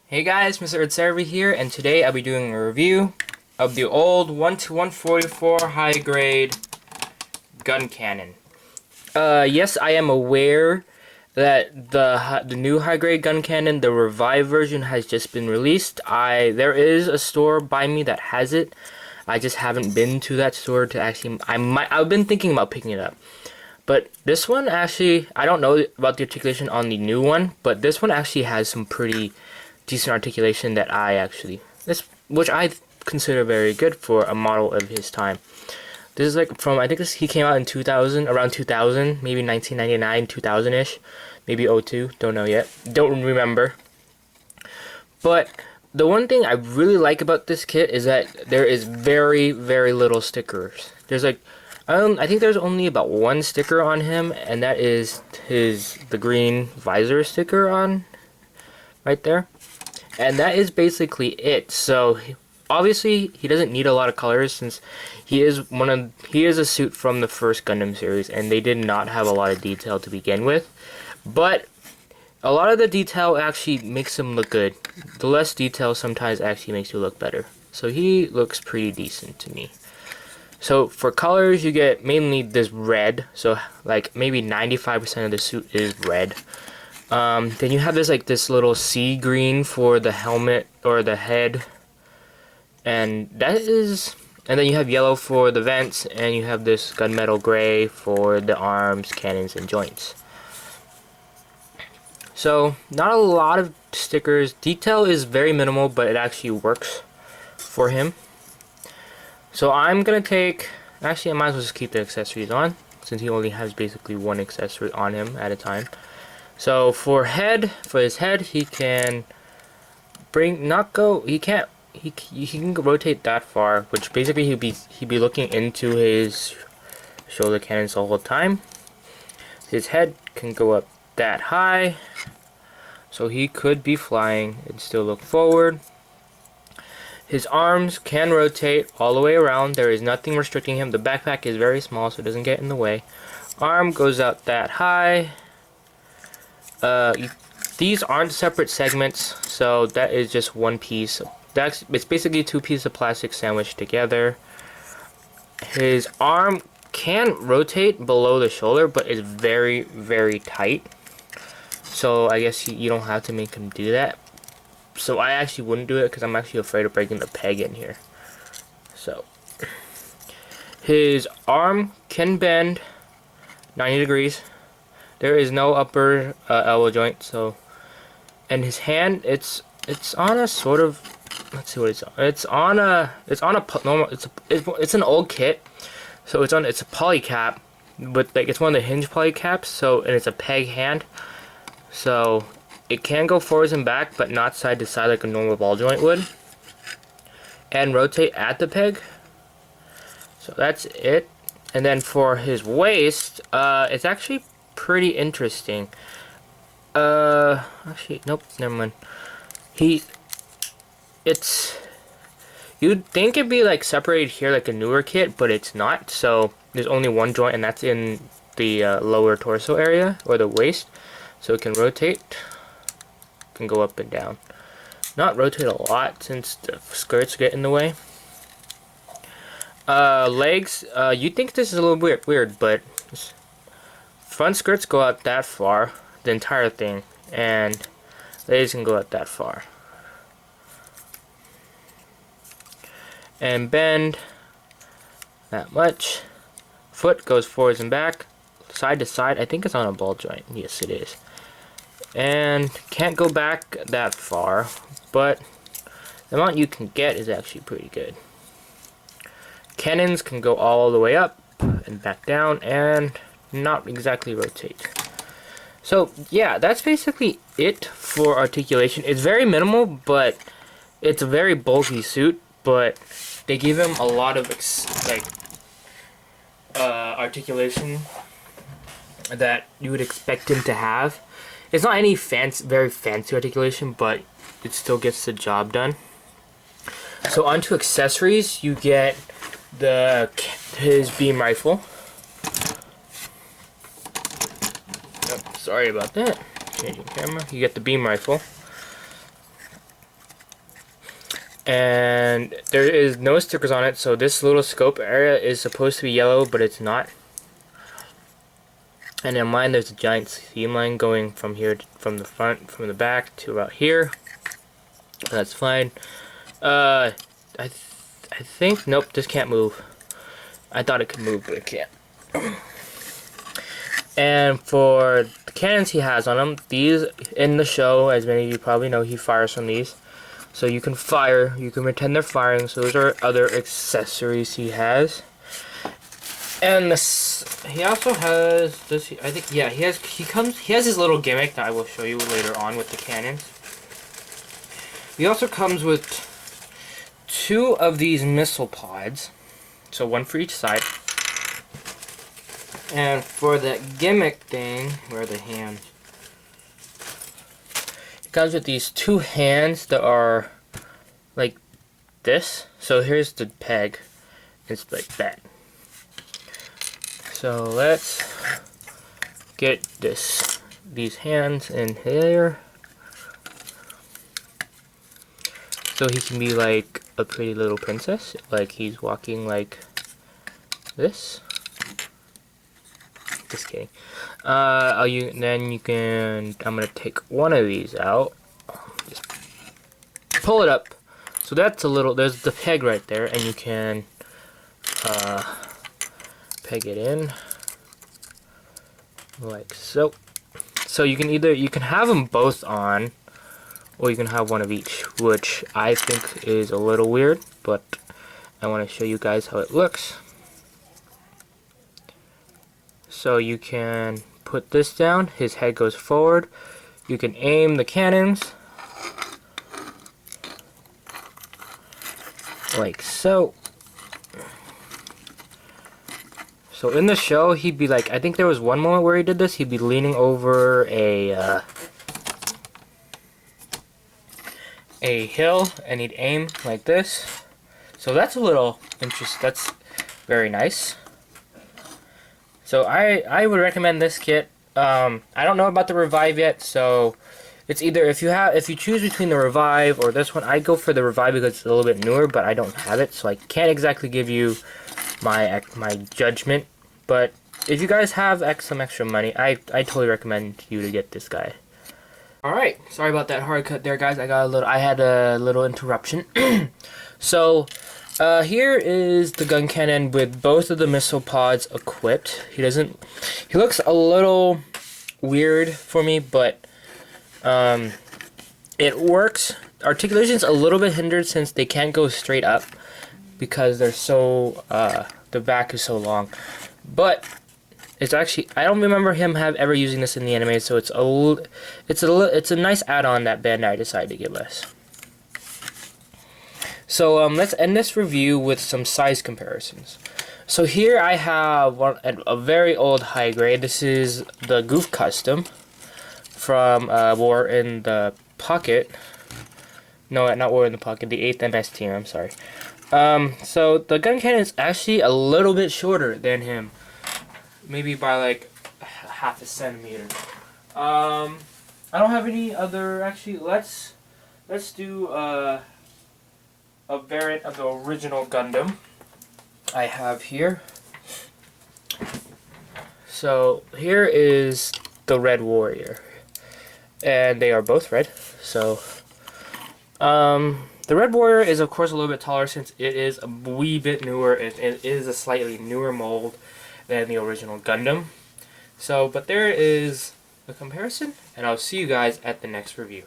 Hey guys, Mr. Earthserver here, and today I'll be doing a review of the old 1-144 high grade Guncannon. Yes, I am aware that the new high grade Guncannon, the revived version, has just been released. There is a store by me that has it. I just haven't been to that store to actually. I've been thinking about picking it up. But this one actually, I don't know about the articulation on the new one, but this one actually has some pretty decent articulation that which I consider very good for a model of his time. This is like from, I think he came out in 2000, around 2000, maybe 1999, 2000-ish, maybe 02, don't know yet, don't remember. But the one thing I really like about this kit is that there is very, very little stickers. There's like, I think there's only about one sticker on him, and that is the green visor sticker on right there. And that is basically it. So obviously he doesn't need a lot of colors since he is a suit from the first Gundam series, and they did not have a lot of detail to begin with. But a lot of the detail actually makes him look good. The less detail sometimes actually makes you look better. So he looks pretty decent to me. So for colors, you get mainly this red. So like maybe 95% of the suit is red. Then you have this little sea green for the helmet or the head, and then you have yellow for the vents, and you have this gunmetal gray for the arms, cannons, and joints. So not a lot of stickers. Detail is very minimal, but it actually works for him. So I'm gonna actually I might as well just keep the accessories on since he only has basically one accessory on him at a time. So for his head, he can he can rotate that far, which basically he'd be looking into his shoulder cannons the whole time. His head can go up that high, so he could be flying and still look forward. His arms can rotate all the way around. There is nothing restricting him. The backpack is very small, so it doesn't get in the way. Arm goes out that high. These aren't separate segments, so that is just one piece. It's basically two pieces of plastic sandwiched together. His arm can rotate below the shoulder, but it's very, very tight. So I guess you don't have to make him do that. So I actually wouldn't do it because I'm actually afraid of breaking the peg in here. So his arm can bend 90 degrees. There is no upper elbow joint, and his hand, it's on a sort of, let's see what it's on. It's an old kit, so it's a poly cap, but like it's one of the hinge poly caps. So, and it's a peg hand, so it can go forwards and back, but not side to side like a normal ball joint would, and rotate at the peg. So that's it. And then for his waist, it's actually pretty interesting. Actually, nope, never mind. You'd think it'd be like separated here like a newer kit, but it's not. So there's only one joint, and that's in the lower torso area or the waist. So it can rotate, can go up and down. Not rotate a lot since the skirts get in the way. Legs, you'd think this is a little weird, but front skirts go out that far, the entire thing, and legs can go out that far. And bend that much. Foot goes forwards and back, side to side. I think it's on a ball joint. Yes, it is. And can't go back that far, but the amount you can get is actually pretty good. Cannons can go all the way up and back down, and not exactly rotate. So yeah, that's basically it for articulation. It's very minimal, but it's a very bulky suit, but they give him a lot of articulation that you would expect him to have. It's not any very fancy articulation, but it still gets the job done. So onto accessories, you get his beam rifle. Sorry about that. Changing camera. You get the beam rifle. And there is no stickers on it, so this little scope area is supposed to be yellow, but it's not. And in mine, there's a giant seam line going from here, from the front, from the back to about here. That's fine. I think, nope, this can't move. I thought it could move, but it can't. And for the cannons he has on him, these in the show, as many of you probably know, he fires from these. So you can fire, you can pretend they're firing. So those are other accessories he has. And this, he also has, I think, yeah, he has his little gimmick that I will show you later on with the cannons. He also comes with 2 of these missile pods, so 1 for each side. And for that gimmick thing, where are the hands? It comes with these 2 hands that are like this. So here's the peg. It's like that. So let's get these hands in here. So he can be like a pretty little princess. Like he's walking like this. Just kidding. Then you can, I'm gonna take one of these out. Just pull it up. So that's a little, there's the peg right there, and you can peg it in like so. So you can have them both on, or you can have one of each, which I think is a little weird, but I want to show you guys how it looks. So you can put this down, his head goes forward, you can aim the cannons like so. So in the show, he'd be like, I think there was one moment where he did this, he'd be leaning over a hill, and he'd aim like this. So that's a little interesting, that's very nice. So I would recommend this kit. I don't know about the Revive yet, so it's either if you choose between the Revive or this one, I'd go for the Revive because it's a little bit newer, but I don't have it, so I can't exactly give you my judgment. But if you guys have some extra money, I totally recommend you to get this guy. All right, sorry about that hard cut there, guys. I had a little interruption. So here is the Guncannon with both of the missile pods equipped. He looks a little weird for me, but it works. Articulation's a little bit hindered since they can't go straight up because they're so the back is so long. But it's actually, I don't remember him ever using this in the anime, so it's a nice add-on that Bandai decided to give us. So let's end this review with some size comparisons. So here I have a very old high grade. This is the Goof Custom from War in the Pocket. No, not War in the Pocket, the 8th MS team, I'm sorry. So the Guncannon is actually a little bit shorter than him. Maybe by like half a centimeter. I don't have any other, actually, let's do a variant of the original Gundam I have here. So here is the Red Warrior, and they are both red. So the Red Warrior is of course a little bit taller since it is a wee bit newer. It is a slightly newer mold than the original Gundam. So, but there is a comparison, and I'll see you guys at the next review.